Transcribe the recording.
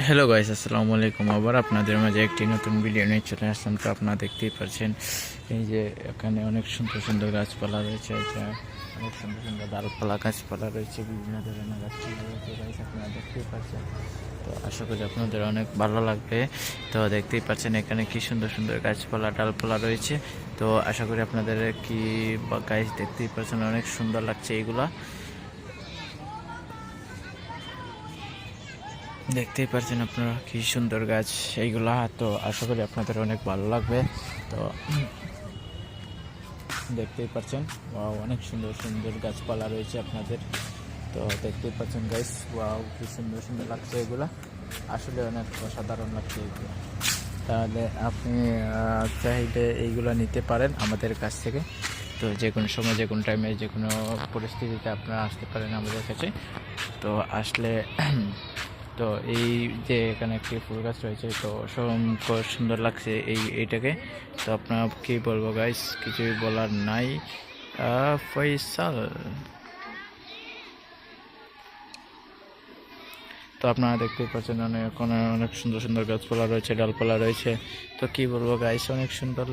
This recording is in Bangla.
হ্যালো গাইস, আসসালামু আলাইকুম। আবার আপনাদের মাঝে একটি নতুন ভিডিও নিয়ে চলে আসলাম। তো আপনারা দেখতেই পাচ্ছেন এই যে এখানে অনেক সুন্দর সুন্দর গাছপালা রয়েছে, অনেক সুন্দর সুন্দর ডালপালা গাছপালা রয়েছে, বিভিন্ন ধরনের গাছপালা রয়েছে গাইস, আপনারা দেখতেই পাচ্ছেন। তো আশা করি আপনাদের অনেক ভালো লাগবে। তো দেখতেই পাচ্ছেন এখানে কি সুন্দর সুন্দর গাছপালা ডালপালা রয়েছে। তো আশা করি আপনাদের কি গাইস দেখতেই পাচ্ছেন অনেক সুন্দর লাগছে এইগুলা। দেখতেই পাচ্ছেন আপনারা কি সুন্দর গাছ এইগুলা। তো আশা করি আপনাদের অনেক ভালো লাগবে। তো দেখতেই পাচ্ছেন অনেক সুন্দর সুন্দর গাছপালা রয়েছে আপনাদের। তো দেখতেই পাচ্ছেন গাইস, ওয়াও কি সুন্দর সুন্দর লাগছে এগুলা, আসলে অনেক অসাধারণ লাগছে এগুলো। তাহলে আপনি চাইলে এইগুলো নিতে পারেন আমাদের কাছ থেকে। তো যে কোনো সময় যে কোনো টাইমে যে কোনো পরিস্থিতিতে আপনারা আসতে পারেন আমাদের কাছে। তো আসলে তো এই যে এখানে একটি ফুল গাছ রয়েছে, তো সুন্দর লাগছে এইটাকে। তো আপনার কি বলবো গাইস, কিছুই বলার নাই। ফয়সাল। তো আপনারা দেখতেই পাচ্ছেন অনেক অনেক সুন্দর সুন্দর গাছপালা রয়েছে, ডালপালা রয়েছে। তো কি বলবো গাইস, অনেক সুন্দর